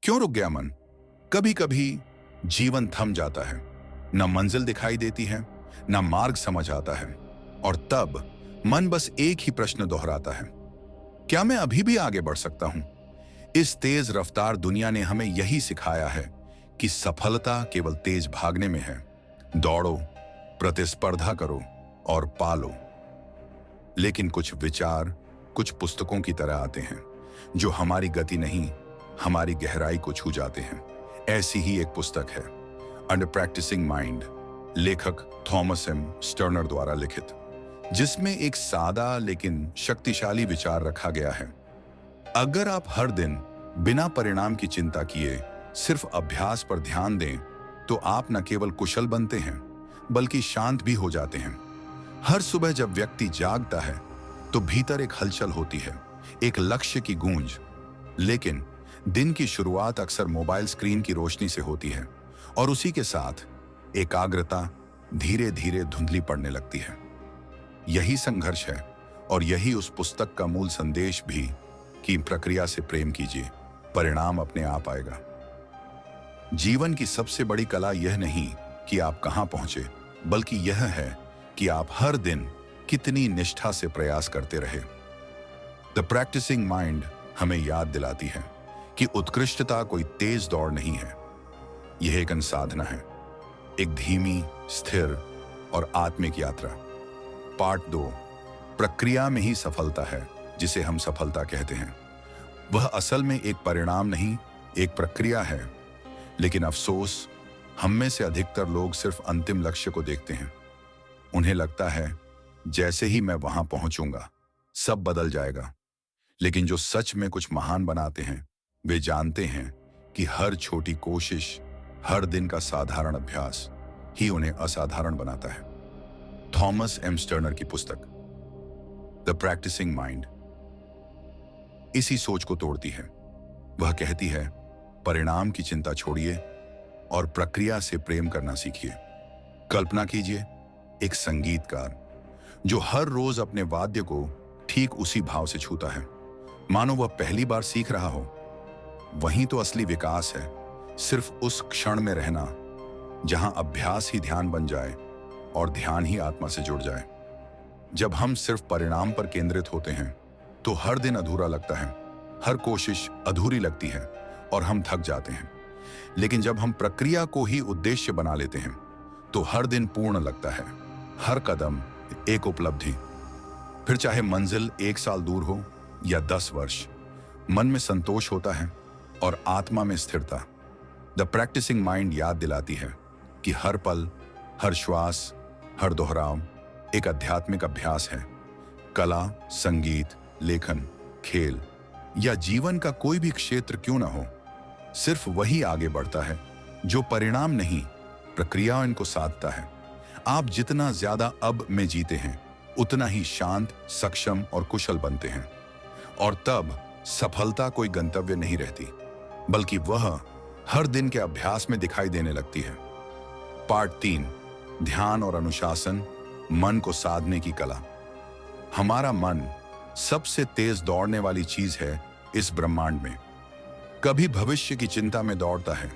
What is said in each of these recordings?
क्यों रुक गया मन? कभी कभी जीवन थम जाता है, न मंजिल दिखाई देती है, न मार्ग समझ आता है। और तब मन बस एक ही प्रश्न दोहराता है, क्या मैं अभी भी आगे बढ़ सकता हूं? इस तेज रफ्तार दुनिया ने हमें यही सिखाया है कि सफलता केवल तेज भागने में है। दौड़ो, प्रतिस्पर्धा करो और पालो। लेकिन कुछ विचार कुछ पुस्तकों की तरह आते हैं, जो हमारी गति नहीं, हमारी गहराई को छू जाते हैं। ऐसी ही एक पुस्तक है अंडर प्रैक्टिसिंग माइंड, लेखक थॉमस एम स्टर्नर द्वारा लिखित, जिसमें एक सादा लेकिन शक्तिशाली विचार रखा गया है। अगर आप हर दिन बिना परिणाम की चिंता किए सिर्फ अभ्यास पर ध्यान दें, तो आप न केवल कुशल बनते हैं, बल्कि शांत भी हो जाते हैं। हर सुबह जब व्यक्ति जागता है, तो भीतर एक हलचल होती है, एक लक्ष्य की गूंज। लेकिन दिन की शुरुआत अक्सर मोबाइल स्क्रीन की रोशनी से होती है, और उसी के साथ एकाग्रता धीरे धीरे धुंधली पड़ने लगती है। यही संघर्ष है, और यही उस पुस्तक का मूल संदेश भी, कि प्रक्रिया से प्रेम कीजिए, परिणाम अपने आप आएगा। जीवन की सबसे बड़ी कला यह नहीं कि आप कहां पहुंचे, बल्कि यह है कि आप हर दिन कितनी निष्ठा से प्रयास करते रहे। द प्रैक्टिसिंग माइंड हमें याद दिलाती है कि उत्कृष्टता कोई तेज दौड़ नहीं है, यह एक साधना है, एक धीमी, स्थिर और आत्मिक यात्रा। पार्ट 2, प्रक्रिया में ही सफलता है, जिसे हम सफलता कहते हैं। वह असल में एक परिणाम नहीं, एक प्रक्रिया है। लेकिन अफसोस, हम में से अधिकतर लोग सिर्फ अंतिम लक्ष्य को देखते हैं। उन्हें लगता है जैसे ही मैं वहां पहुंचूंगा सब बदल जाएगा। लेकिन जो सच में कुछ महान बनाते हैं, वे जानते हैं कि हर छोटी कोशिश, हर दिन का साधारण अभ्यास ही उन्हें असाधारण बनाता है। थॉमस एम स्टर्नर की पुस्तक द प्रैक्टिसिंग माइंड इसी सोच को तोड़ती है। वह कहती है, परिणाम की चिंता छोड़िए और प्रक्रिया से प्रेम करना सीखिए। कल्पना कीजिए एक संगीतकार जो हर रोज अपने वाद्य को ठीक उसी भाव से छूता है, मानो वह पहली बार सीख रहा हो। वहीं तो असली विकास है, सिर्फ उस क्षण में रहना जहां अभ्यास ही ध्यान बन जाए और ध्यान ही आत्मा से जुड़ जाए। जब हम सिर्फ परिणाम पर केंद्रित होते हैं, तो हर दिन अधूरा लगता है, हर कोशिश अधूरी लगती है और हम थक जाते हैं। लेकिन जब हम प्रक्रिया को ही उद्देश्य बना लेते हैं, तो हर दिन पूर्ण लगता है, हर कदम एक उपलब्धि। फिर चाहे मंजिल 1 साल दूर हो या 10 वर्ष, मन में संतोष होता है और आत्मा में स्थिरता। द प्रैक्टिसिंग माइंड याद दिलाती है कि हर पल, हर श्वास, हर दोहराव एक आध्यात्मिक अभ्यास है। कला, संगीत, लेखन, खेल या जीवन का कोई भी क्षेत्र क्यों ना हो, सिर्फ वही आगे बढ़ता है जो परिणाम नहीं, प्रक्रिया इनको साधता है। आप जितना ज्यादा अब में जीते हैं, उतना ही शांत, सक्षम और कुशल बनते हैं। और तब सफलता कोई गंतव्य नहीं रहती, बल्कि वह हर दिन के अभ्यास में दिखाई देने लगती है। पार्ट 3, ध्यान और अनुशासन, मन को साधने की कला। हमारा मन सबसे तेज दौड़ने वाली चीज है इस ब्रह्मांड में। कभी भविष्य की चिंता में दौड़ता है,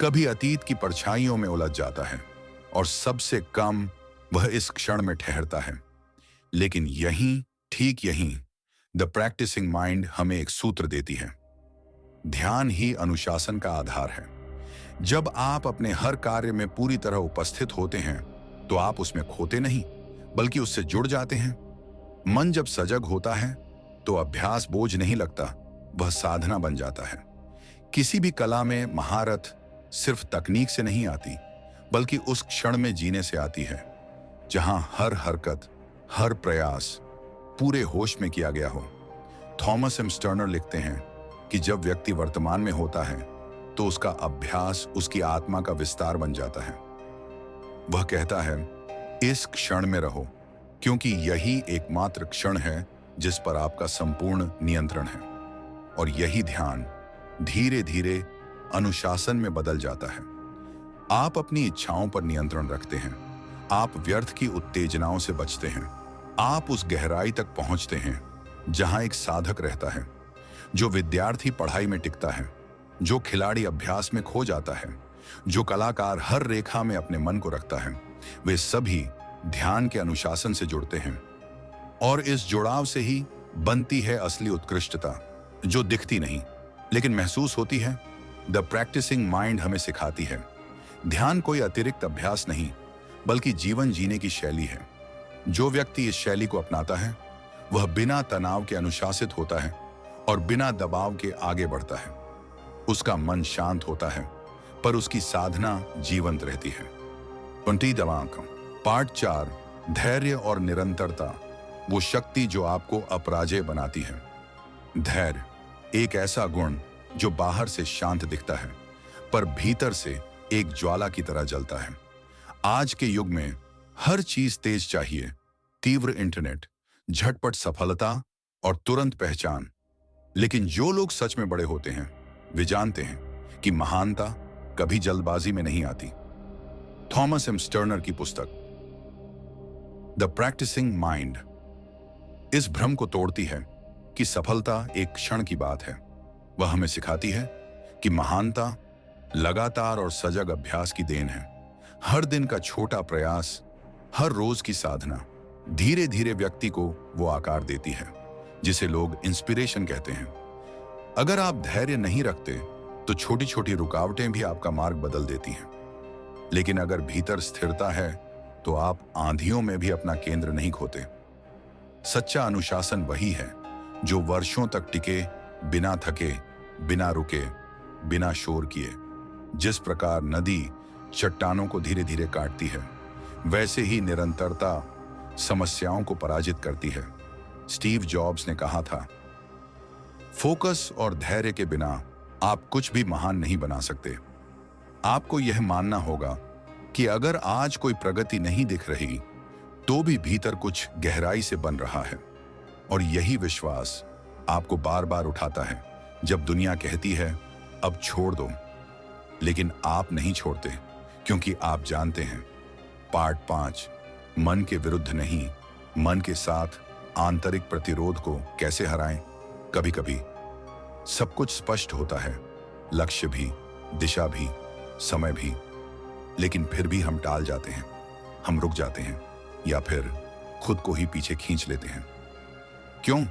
कभी अतीत की परछाइयों में उलझ जाता है, और सबसे कम वह इस क्षण में ठहरता है। लेकिन यहीं, ठीक यहीं, द प्रैक्टिसिंग माइंड हमें एक सूत्र देती है। ध्यान ही अनुशासन का आधार है। जब आप अपने हर कार्य में पूरी तरह उपस्थित होते हैं, तो आप उसमें खोते नहीं, बल्कि उससे जुड़ जाते हैं। मन जब सजग होता है, तो अभ्यास बोझ नहीं लगता, वह साधना बन जाता है। किसी भी कला में महारत सिर्फ तकनीक से नहीं आती, बल्कि उस क्षण में जीने से आती है, जहां हर हरकत, हर प्रयास पूरे होश में किया गया हो। थॉमस एम स्टर्नर लिखते हैं कि जब व्यक्ति वर्तमान में होता है, तो उसका अभ्यास उसकी आत्मा का विस्तार बन जाता है। वह कहता है, इस क्षण में रहो, क्योंकि यही एकमात्र क्षण है जिस पर आपका संपूर्ण नियंत्रण है। और यही ध्यान धीरे धीरे अनुशासन में बदल जाता है। आप अपनी इच्छाओं पर नियंत्रण रखते हैं, आप व्यर्थ की उत्तेजनाओं से बचते हैं, आप उस गहराई तक पहुंचते हैं जहां एक साधक रहता है, जो विद्यार्थी पढ़ाई में टिकता है, जो खिलाड़ी अभ्यास में खो जाता है, जो कलाकार हर रेखा में अपने मन को रखता है, वे सभी ध्यान के अनुशासन से जुड़ते हैं। और इस जुड़ाव से ही बनती है असली उत्कृष्टता, जो दिखती नहीं लेकिन महसूस होती है। द प्रैक्टिसिंग माइंड हमें सिखाती है, ध्यान कोई अतिरिक्त अभ्यास नहीं, बल्कि जीवन जीने की शैली है। जो व्यक्ति इस शैली को अपनाता है, वह बिना तनाव के अनुशासित होता है और बिना दबाव के आगे बढ़ता है। उसका मन शांत होता है, पर उसकी साधना जीवंत रहती है। 20 दवाक पार्ट 4, धैर्य और निरंतरता, वो शक्ति जो आपको अपराजेय बनाती है। धैर्य एक ऐसा गुण जो बाहर से शांत दिखता है, पर भीतर से एक ज्वाला की तरह जलता है। आज के युग में हर चीज तेज चाहिए, तीव्र इंटरनेट, झटपट सफलता और तुरंत पहचान। लेकिन जो लोग सच में बड़े होते हैं, वे जानते हैं कि महानता कभी जल्दबाजी में नहीं आती। थॉमस एम स्टर्नर की पुस्तक द प्रैक्टिसिंग माइंड इस भ्रम को तोड़ती है कि सफलता एक क्षण की बात है। वह हमें सिखाती है कि महानता लगातार और सजग अभ्यास की देन है। हर दिन का छोटा प्रयास, हर रोज की साधना धीरे धीरे व्यक्ति को वो आकार देती है जिसे लोग इंस्पिरेशन कहते हैं। अगर आप धैर्य नहीं रखते तो छोटी छोटी रुकावटें भी आपका मार्ग बदल देती हैं। लेकिन अगर भीतर स्थिरता है तो आप आंधियों में भी अपना केंद्र नहीं खोते। सच्चा अनुशासन वही है जो वर्षों तक टिके, बिना थके, बिना रुके, बिना शोर किए। जिस प्रकार नदी चट्टानों को धीरे धीरे काटती है, वैसे ही निरंतरता समस्याओं को पराजित करती है। स्टीव जॉब्स ने कहा था, फोकस और धैर्य के बिना आप कुछ भी महान नहीं बना सकते। आपको यह मानना होगा कि अगर आज कोई प्रगति नहीं दिख रही तो भी भीतर कुछ गहराई से बन रहा है। और यही विश्वास आपको बार बार उठाता है जब दुनिया कहती है अब छोड़ दो। लेकिन आप नहीं छोड़ते, क्योंकि आप जानते हैं। पार्ट 5, मन के विरुद्ध नहीं, मन के साथ आंतरिक प्रतिरोध को कैसे हराएं। कभी कभी सब कुछ स्पष्ट होता है, लक्ष्य भी, दिशा भी, समय भी, लेकिन फिर भी हम टाल जाते हैं, हम रुक जाते हैं या फिर खुद को ही पीछे खींच लेते हैं। क्यों?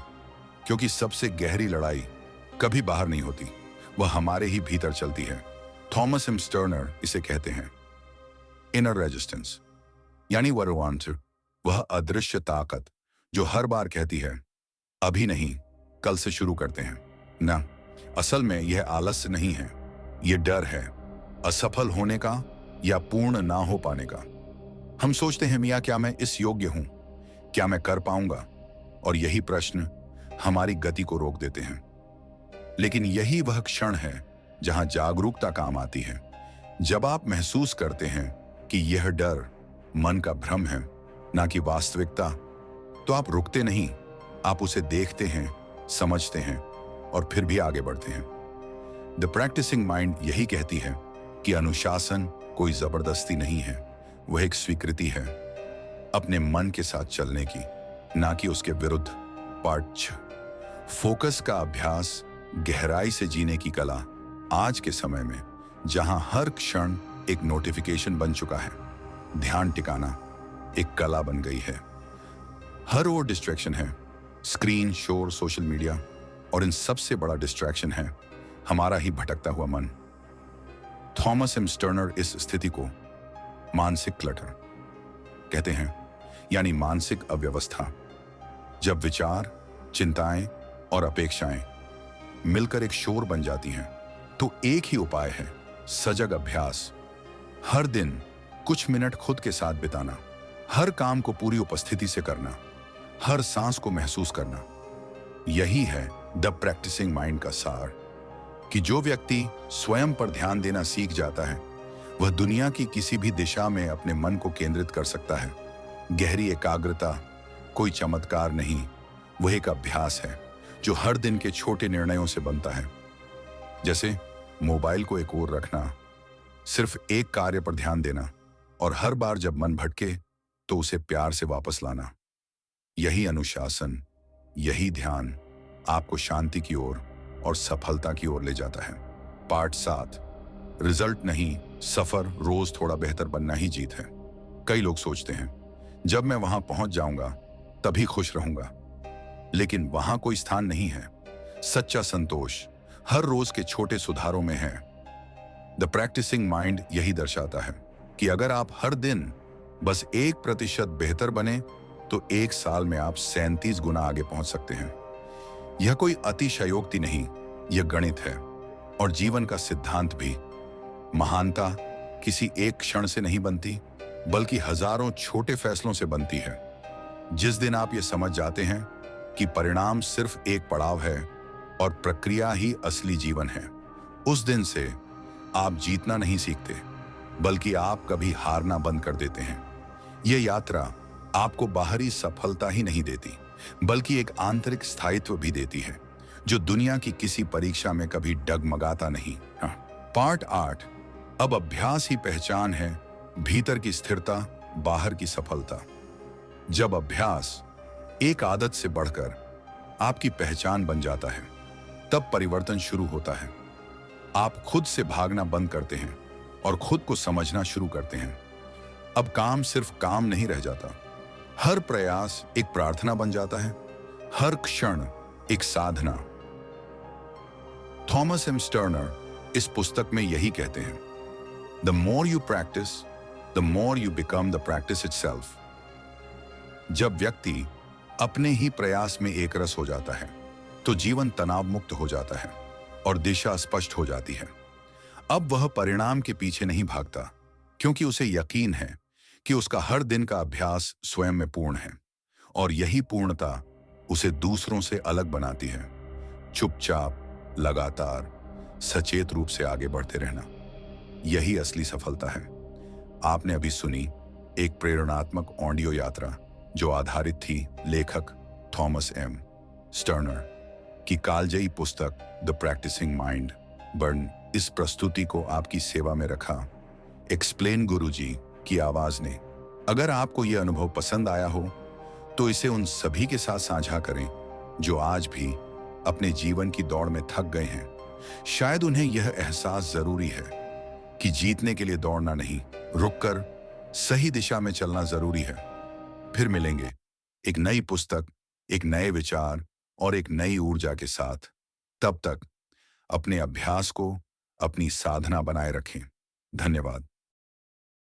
क्योंकि सबसे गहरी लड़ाई कभी बाहर नहीं होती, वह हमारे ही भीतर चलती है। थॉमस एम स्टर्नर इसे कहते हैं इनर रेजिस्टेंस, यानी वह अदृश्य ताकत जो हर बार कहती है अभी नहीं, कल से शुरू करते हैं। ना, असल में यह आलस्य नहीं है, यह डर है असफल होने का या पूर्ण ना हो पाने का। हम सोचते हैं, मियाँ क्या मैं इस योग्य हूं, क्या मैं कर पाऊंगा? और यही प्रश्न हमारी गति को रोक देते हैं। लेकिन यही वह क्षण है जहां जागरूकता काम आती है। जब आप महसूस करते हैं कि यह डर मन का भ्रम है, ना कि वास्तविकता, तो आप रुकते नहीं, आप उसे देखते हैं, समझते हैं और फिर भी आगे बढ़ते हैं। द प्रैक्टिसिंग माइंड यही कहती है कि अनुशासन कोई जबरदस्ती नहीं है, वह एक स्वीकृति है अपने मन के साथ चलने की, ना कि उसके विरुद्ध। पार्ट 6, फोकस का अभ्यास, गहराई से जीने की कला। आज के समय में जहां हर क्षण एक नोटिफिकेशन बन चुका है, ध्यान टिकाना एक कला बन गई है। हर ओर डिस्ट्रैक्शन है, स्क्रीन, शोर, सोशल मीडिया, और इन सबसे बड़ा डिस्ट्रैक्शन है हमारा ही भटकता हुआ मन। थॉमस एम स्टर्नर इस स्थिति को मानसिक क्लटर कहते हैं, यानी मानसिक अव्यवस्था। जब विचार, चिंताएं और अपेक्षाएं मिलकर एक शोर बन जाती हैं, तो एक ही उपाय है, सजग अभ्यास। हर दिन कुछ मिनट खुद के साथ बिताना, हर काम को पूरी उपस्थिति से करना, हर सांस को महसूस करना। यही है द प्रैक्टिसिंग माइंड का सार, कि जो व्यक्ति स्वयं पर ध्यान देना सीख जाता है, वह दुनिया की किसी भी दिशा में अपने मन को केंद्रित कर सकता है। गहरी एकाग्रता कोई चमत्कार नहीं, वह एक अभ्यास है जो हर दिन के छोटे निर्णयों से बनता है। जैसे मोबाइल को एक ओर रखना, सिर्फ एक कार्य पर ध्यान देना, और हर बार जब मन भटके तो उसे प्यार से वापस लाना। यही अनुशासन, यही ध्यान आपको शांति की ओर और सफलता की ओर ले जाता है। पार्ट 7। रिजल्ट नहीं, सफर, रोज थोड़ा बेहतर बनना ही जीत है। कई लोग सोचते हैं जब मैं वहां पहुंच जाऊंगा तभी खुश रहूंगा, लेकिन वहां कोई स्थान नहीं है। सच्चा संतोष हर रोज के छोटे सुधारों में है। द प्रैक्टिसिंग माइंड यही दर्शाता है कि अगर आप हर दिन बस 1% बेहतर बने तो 1 साल में आप 37 गुना आगे पहुंच सकते हैं। यह कोई अतिशयोक्ति नहीं, यह गणित है और जीवन का सिद्धांत भी। महानता किसी एक क्षण से नहीं बनती, बल्कि हजारों छोटे फैसलों से बनती है। जिस दिन आप ये समझ जाते हैं कि परिणाम सिर्फ एक पड़ाव है और प्रक्रिया ही असली जीवन है, उस दिन से आप जीतना नहीं सीखते, बल्कि आप कभी हारना बंद कर देते हैं। यह यात्रा आपको बाहरी सफलता ही नहीं देती, बल्कि एक आंतरिक स्थायित्व भी देती है, जो दुनिया की किसी परीक्षा में कभी डगमगाता नहीं। पार्ट 8। अब अभ्यास ही पहचान है, भीतर की स्थिरता, बाहर की सफलता। जब अभ्यास एक आदत से बढ़कर आपकी पहचान बन जाता है, तब परिवर्तन शुरू होता है। आप खुद से भागना बंद करते हैं और खुद को समझना शुरू करते हैं। अब काम सिर्फ काम नहीं रह जाता, हर प्रयास एक प्रार्थना बन जाता है, हर क्षण एक साधना। थॉमस एम स्टर्नर इस पुस्तक में यही कहते हैं, the more you practice, the more you become the practice itself. जब व्यक्ति अपने ही प्रयास में एकरस हो जाता है, तो जीवन तनाव मुक्त हो जाता है और दिशा स्पष्ट हो जाती है। अब वह परिणाम के पीछे नहीं भागता, क्योंकि उसे यकीन है कि उसका हर दिन का अभ्यास स्वयं में पूर्ण है, और यही पूर्णता उसे दूसरों से अलग बनाती है। चुपचाप, लगातार, सचेत रूप से आगे बढ़ते रहना, यही असली सफलता है। आपने अभी सुनी एक प्रेरणात्मक ऑडियो यात्रा जो आधारित थी लेखक थॉमस एम स्टर्नर की कालजयी पुस्तक द प्रैक्टिसिंग माइंड। बर्न इस प्रस्तुति को आपकी सेवा में रखा एक्सप्लेन गुरुजी की आवाज ने। अगर आपको यह अनुभव पसंद आया हो तो इसे उन सभी के साथ साझा करें जो आज भी अपने जीवन की दौड़ में थक गए हैं। शायद उन्हें यह एहसास जरूरी है कि जीतने के लिए दौड़ना नहीं, रुककर सही दिशा में चलना जरूरी है। फिर मिलेंगे एक नई पुस्तक, एक नए विचार और एक नई ऊर्जा के साथ। तब तक अपने अभ्यास को अपनी साधना बनाए रखें। धन्यवाद।